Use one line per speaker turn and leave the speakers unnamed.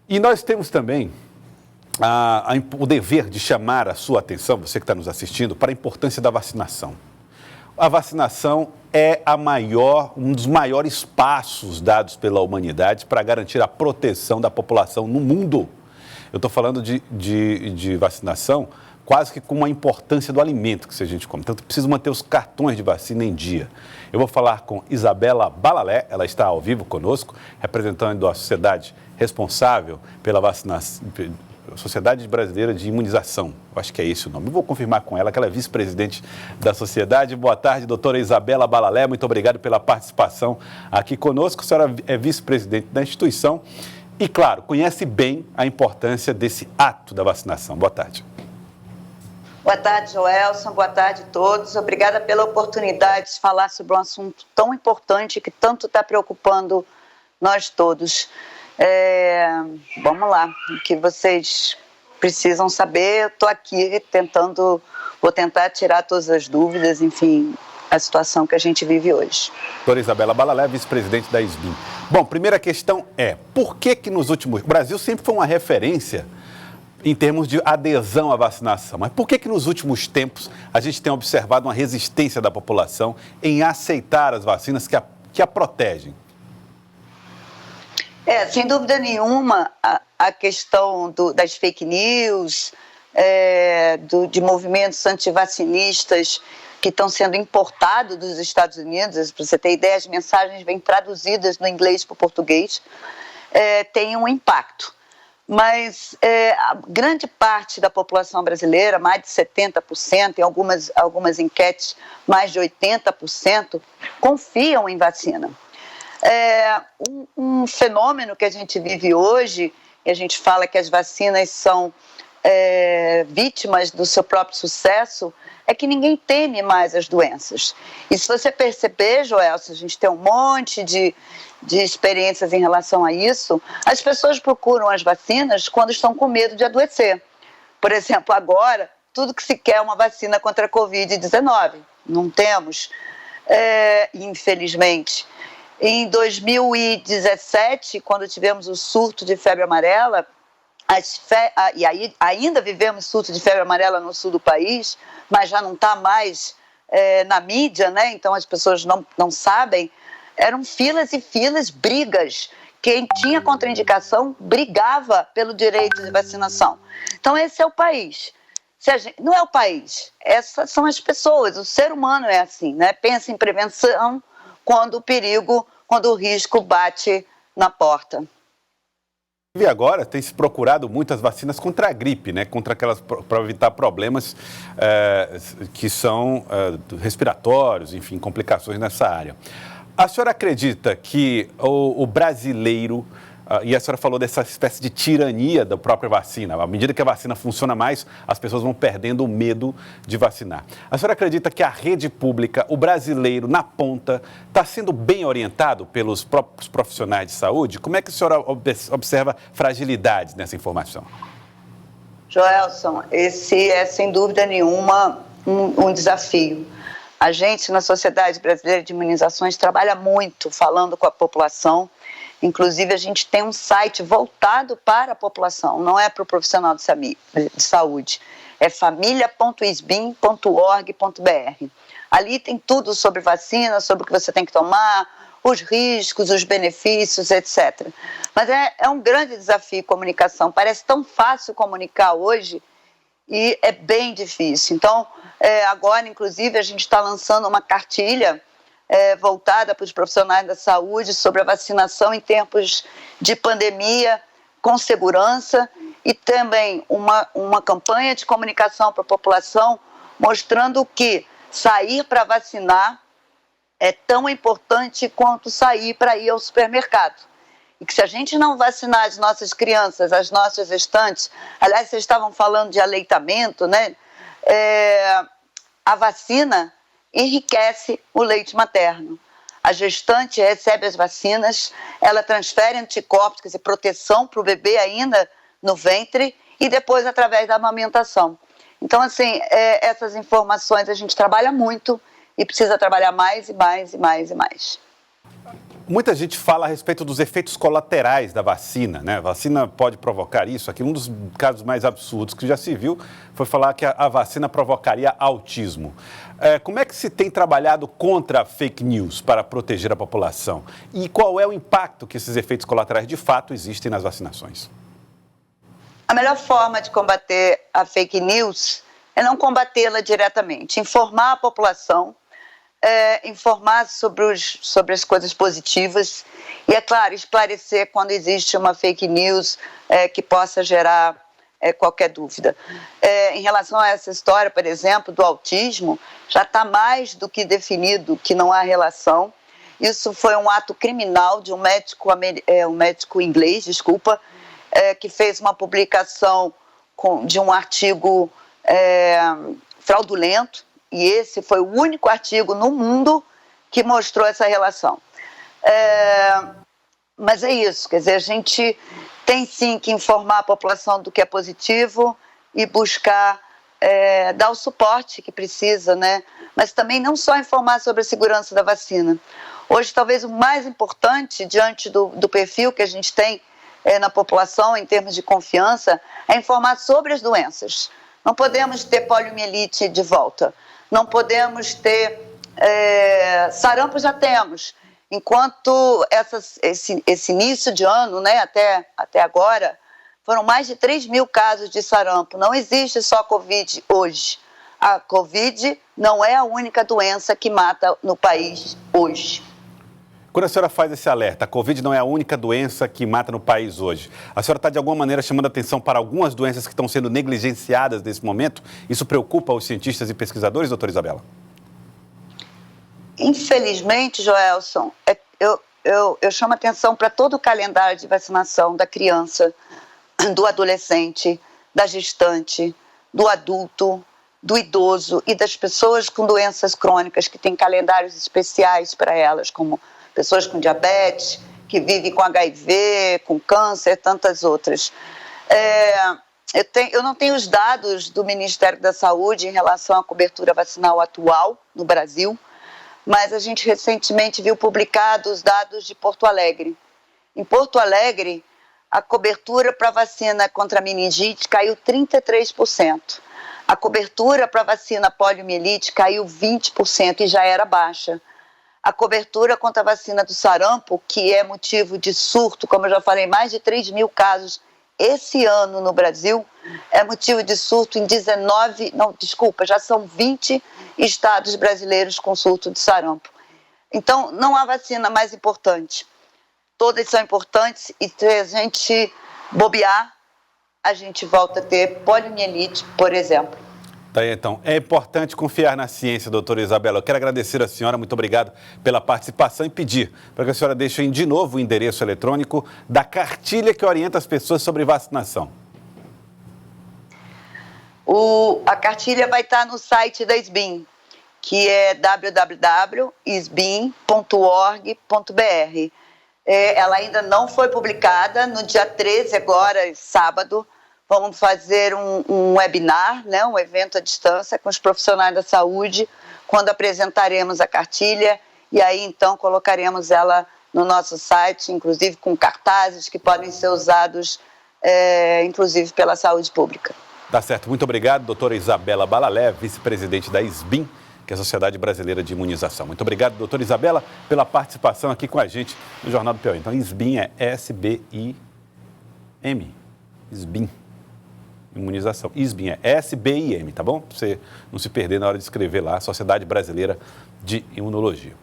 E nós temos também o dever de chamar a sua atenção, você que está nos assistindo, para a importância da vacinação. A vacinação é um dos maiores passos dados pela humanidade para garantir a proteção da população no mundo. Eu estou falando de vacinação quase que com a importância do alimento que a gente come. Então, precisa manter os cartões de vacina em dia. Eu vou falar com Isabela Balalé, ela está ao vivo conosco, representando a sociedade responsável pela vacinação, Sociedade Brasileira de Imunização, eu acho que é esse o nome. Eu vou confirmar com ela, que ela é vice-presidente da sociedade. Boa tarde, doutora Isabela Balalé, muito obrigado pela participação aqui conosco. A senhora é vice-presidente da instituição e, claro, conhece bem a importância desse ato da vacinação. Boa tarde.
Boa tarde, Joelson. Boa tarde a todos. Obrigada pela oportunidade de falar sobre um assunto tão importante que tanto está preocupando nós todos. Vamos lá, o que vocês precisam saber, eu estou aqui vou tentar tirar todas as dúvidas, enfim, a situação que a gente vive hoje.
Doutora Isabela Balalé, vice-presidente da ISBIM. Bom, primeira questão é, por que nos últimos... O Brasil sempre foi uma referência em termos de adesão à vacinação, mas por que nos últimos tempos a gente tem observado uma resistência da população em aceitar as vacinas que a protegem?
Sem dúvida nenhuma, a questão das fake news, de movimentos antivacinistas que estão sendo importados dos Estados Unidos, para você ter ideia, as mensagens vêm traduzidas do inglês para o português, tem um impacto. Mas a grande parte da população brasileira, mais de 70%, em algumas enquetes, mais de 80%, confiam em vacina. Um fenômeno que a gente vive hoje, e a gente fala que as vacinas são vítimas do seu próprio sucesso, é que ninguém teme mais as doenças. E se você perceber, Joel, se a gente tem um monte de experiências em relação a isso, as pessoas procuram as vacinas quando estão com medo de adoecer. Por exemplo, agora, tudo que se quer é uma vacina contra a Covid-19. Não temos, infelizmente. Em 2017, quando tivemos o surto de febre amarela, e aí ainda vivemos surto de febre amarela no sul do país, mas já não está mais na mídia, né? Então as pessoas não sabem, eram filas e filas, brigas. Quem tinha contraindicação brigava pelo direito de vacinação. Então esse é o país. Não é o país, essas são as pessoas, o ser humano é assim, né? Pensa em prevenção quando o risco bate na porta.
E agora tem se procurado muitas vacinas contra a gripe, né? Contra aquelas, para evitar problemas que são respiratórios, enfim, complicações nessa área. A senhora acredita que o brasileiro, e a senhora falou dessa espécie de tirania da própria vacina, à medida que a vacina funciona mais, as pessoas vão perdendo o medo de vacinar. A senhora acredita que a rede pública, o brasileiro na ponta, está sendo bem orientado pelos próprios profissionais de saúde? Como é que a senhora observa fragilidades nessa informação?
Joelson, esse é sem dúvida nenhuma um desafio. A gente, na Sociedade Brasileira de Imunizações, trabalha muito falando com a população. Inclusive, a gente tem um site voltado para a população, não é para o profissional de saúde. É familia.isbim.org.br. Ali tem tudo sobre vacina, sobre o que você tem que tomar, os riscos, os benefícios, etc. Mas é um grande desafio comunicação. Parece tão fácil comunicar hoje e é bem difícil. Então, agora, inclusive, a gente está lançando uma cartilha voltada para os profissionais da saúde sobre a vacinação em tempos de pandemia, com segurança, e também uma campanha de comunicação para a população mostrando que sair para vacinar é tão importante quanto sair para ir ao supermercado. E que se a gente não vacinar as nossas crianças, as nossas gestantes, aliás, vocês estavam falando de aleitamento, né? A vacina enriquece o leite materno. A gestante recebe as vacinas, ela transfere anticorpos, quer dizer, proteção para o bebê ainda no ventre e depois através da amamentação. Então, assim, essas informações a gente trabalha muito e precisa trabalhar mais e mais e mais e mais.
Muita gente fala a respeito dos efeitos colaterais da vacina, né? A vacina pode provocar isso. Aqui, um dos casos mais absurdos que já se viu foi falar que a vacina provocaria autismo. Como é que se tem trabalhado contra a fake news para proteger a população? E qual é o impacto que esses efeitos colaterais de fato existem nas vacinações?
A melhor forma de combater a fake news é não combatê-la diretamente, informar a população, informar sobre as coisas positivas e, é claro, esclarecer quando existe uma fake news que possa gerar qualquer dúvida. Em relação a essa história, por exemplo, do autismo, já está mais do que definido que não há relação. Isso foi um ato criminal de um médico inglês, que fez uma publicação de um artigo fraudulento. E esse foi o único artigo no mundo que mostrou essa relação. Mas é isso, quer dizer, a gente tem sim que informar a população do que é positivo e buscar dar o suporte que precisa, né? Mas também não só informar sobre a segurança da vacina. Hoje, talvez o mais importante, diante do perfil que a gente tem na população, em termos de confiança, é informar sobre as doenças. Não podemos ter poliomielite de volta. Não podemos ter sarampo, já temos. Enquanto esse início de ano, né, até agora, foram mais de 3 mil casos de sarampo. Não existe só Covid hoje. A Covid não é a única doença que mata no país hoje.
Quando a senhora faz esse alerta, a Covid não é a única doença que mata no país hoje. A senhora está, de alguma maneira, chamando a atenção para algumas doenças que estão sendo negligenciadas nesse momento? Isso preocupa os cientistas e pesquisadores, doutora Isabela?
Infelizmente, Joelson, eu chamo a atenção para todo o calendário de vacinação da criança, do adolescente, da gestante, do adulto, do idoso e das pessoas com doenças crônicas que têm calendários especiais para elas, como pessoas com diabetes, que vivem com HIV, com câncer, tantas outras. Eu não tenho os dados do Ministério da Saúde em relação à cobertura vacinal atual no Brasil, mas a gente recentemente viu publicados os dados de Porto Alegre. Em Porto Alegre, a cobertura para vacina contra a meningite caiu 33%. A cobertura para vacina poliomielite caiu 20% e já era baixa. A cobertura contra a vacina do sarampo, que é motivo de surto, como eu já falei, mais de 3 mil casos esse ano no Brasil, é motivo de surto em já são 20 estados brasileiros com surto de sarampo. Então, não há vacina mais importante. Todas são importantes e se a gente bobear, a gente volta a ter poliomielite, por exemplo.
Tá aí, então. É importante confiar na ciência, doutora Isabela. Eu quero agradecer a senhora, muito obrigado pela participação e pedir para que a senhora deixe de novo o endereço eletrônico da cartilha que orienta as pessoas sobre vacinação.
A cartilha vai estar no site da SBIM, que é www.sbim.org.br. Ela ainda não foi publicada. No dia 13, agora, sábado, vamos fazer um webinar, né, um evento à distância com os profissionais da saúde, quando apresentaremos a cartilha e aí então colocaremos ela no nosso site, inclusive com cartazes que podem ser usados, inclusive pela saúde pública.
Tá certo. Muito obrigado, doutora Isabela Balalé, vice-presidente da SBIM, que é a Sociedade Brasileira de Imunização. Muito obrigado, doutora Isabela, pela participação aqui com a gente no Jornal do Piauí. Então, SBIM é S-B-I-M. SBIM. Imunização. SBIM é S-B-I-M, tá bom? Pra você não se perder na hora de escrever lá, Sociedade Brasileira de Imunologia.